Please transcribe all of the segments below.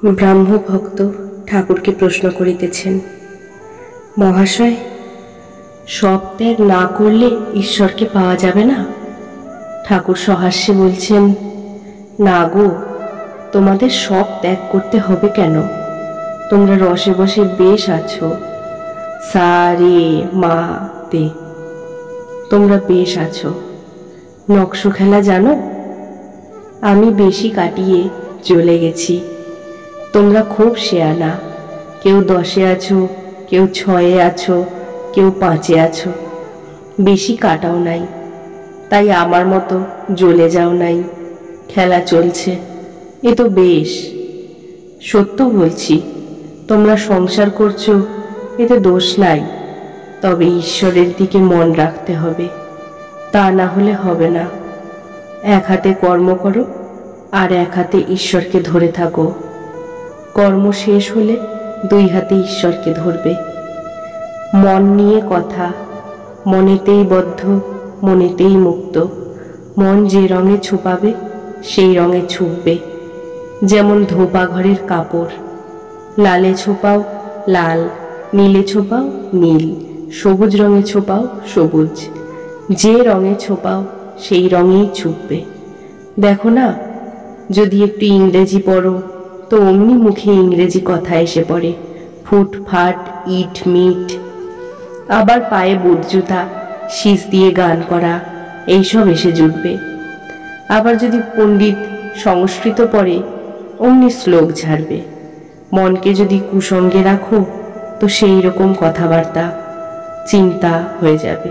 ব্রাহ্মভক্ত ঠাকুরকে প্রশ্ন করিতেছেন, মহাশয়, সব ত্যাগ না করলে ঈশ্বরকে পাওয়া যাবে না? ঠাকুর সহাস্যে বলছেন, না গো, তোমাদের সব ত্যাগ করতে হবে কেন? তোমরা রসে বসে বেশ আছো, সা রে মা তে, তোমরা বেশ আছো। নকশো খেলা জানো? আমি বেশি কাটিয়ে চলে গেছি, তোমরা খুব শেয়ানা। কেউ 10-এ আছো, কেউ 6-এ আছো, কেউ 5-এ আছো, বেশি কাটাও নাই, তাই আমার মতো জ্বলে যাও নাই। খেলা চলছে, এ তো বেশ। সত্য বলছি, তোমরা সংসার করছো, এতে দোষ নাই, তবে ঈশ্বরের দিকে মন রাখতে হবে, তা না হলে হবে না। এক হাতে কর্ম করো, আর এক হাতে ঈশ্বরকে ধরে থাকো। কর্ম শেষ হলে 2 হাতে ঈশ্বরকে ধরবে। মন নিয়ে কথা, মনেতেই বদ্ধ, মনেতেই মুক্ত। মন যে রঙে ছুপাবে সেই রঙে ছুপবে। যেমন ধোপা ঘরের কাপড়, লালে ছোপাও লাল, নীলে ছোপাও নীল, সবুজ রঙে ছোপাও সবুজ। যে রঙে ছোপাও সেই রঙেই ছুপবে। দেখো না, যদি একটু ইংরেজি পড়ো তো অমনি মুখে ইংরেজি কথা এসে পড়ে, ফুটফাট, ইট মিট। আবার পায়ে বুট জুতা, শীষ দিয়ে গান করা, এইসব এসে জুটবে। আবার যদি পণ্ডিত সংস্কৃত পড়ে, অমনি শ্লোক ঝাড়বে। মনকে যদি কুসঙ্গে রাখো তো সেই রকম কথাবার্তা, চিন্তা হয়ে যাবে।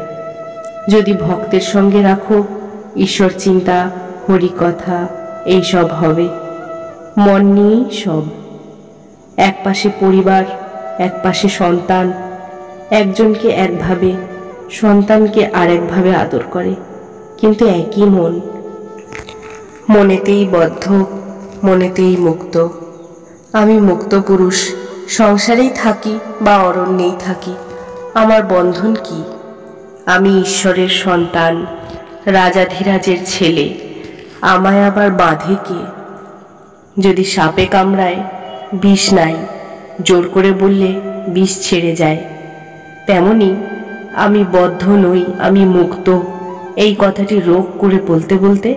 যদি ভক্তের সঙ্গে রাখো, ঈশ্বর চিন্তা, হরিকথা এইসব হবে। মন নিয়েই সব। এক পাশে পরিবার, এক পাশে সন্তান, একজনকে একভাবে, সন্তানকে আরেকভাবে আদর করে, কিন্তু একই মন। মনেতেই বদ্ধ, মনেতেই মুক্ত। আমি মুক্ত পুরুষ, সংসারেই থাকি বা অরণ্যেই থাকি, আমার বন্ধন কি? আমি ঈশ্বরের সন্তান, রাজাধিরাজের ছেলে, আমায় আবার বাঁধে কে? যদি সাপে কামড়ায়, বিষ নাই, জোর করে বললে বিষ ছেড়ে যায়। তেমনি আমি বদ্ধ নই, আমি মুক্ত, এই কথাটি রোগ করে বলতে বলতে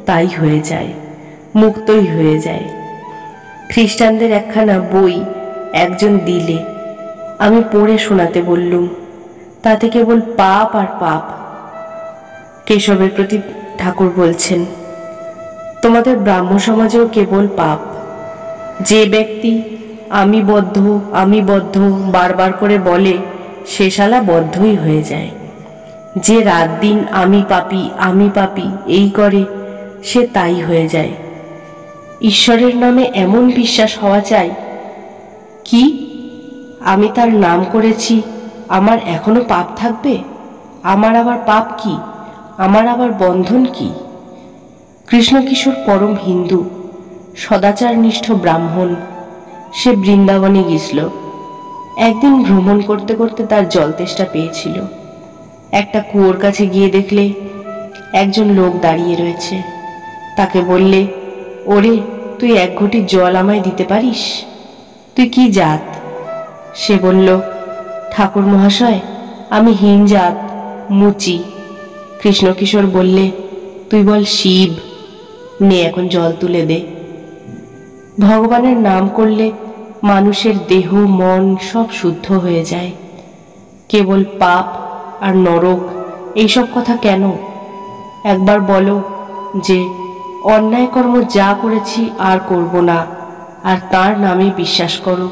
তাই হয়ে যায়, মুক্তই হয়ে যায়। খ্রিস্টানদের একখানা বই একজন দিলে, আমি পড়ে শোনাতে বললুম, তাতে কেবল পাপ আর পাপ। কেশবের প্রতি ঠাকুর বলছেন, তোমাদের ব্রাহ্ম সমাজেও কেবল পাপ। যে ব্যক্তি আমি বদ্ধ, আমি বদ্ধ বারবার করে বলে, সে শালা বদ্ধই হয়ে যায়। যে রাত দিন আমি পাপী, আমি পাপী এই করে, সে তাই হয়ে যায়। ঈশ্বরের নামে এমন বিশ্বাস হওয়া চাই, কি আমি তার নাম করেছি, আমার এখনো পাপ থাকবে? আমার আবার পাপ কি? আমার আবার বন্ধন কি? কৃষ্ণকিশোর পরম হিন্দু, সদাচারনিষ্ঠ ব্রাহ্মণ। সে বৃন্দাবনে গেছিল। একদিন ভ্রমণ করতে করতে তার জল তেষ্টা পেয়েছিল। একটা কুয়োর কাছে গিয়ে দেখলে একজন লোক দাঁড়িয়ে রয়েছে। তাকে বললে, ওরে, তুই 1 ঘটি জল আমায় দিতে পারিস? তুই কি জাত? সে বলল, ঠাকুর মহাশয়, আমি হীন জাত, মুচি। কৃষ্ণকিশোর বললে, তুই বল শিব, নে এখন জল তুলে দে। ভগবানের নাম করলে মানুষের দেহ মন সব শুদ্ধ হয়ে যায়। কেবল পাপ আর নরক এইসব কথা কেন? একবার বলো যে অন্যায় কর্ম যা করেছি আর করব না, আর তার নামে বিশ্বাস করো।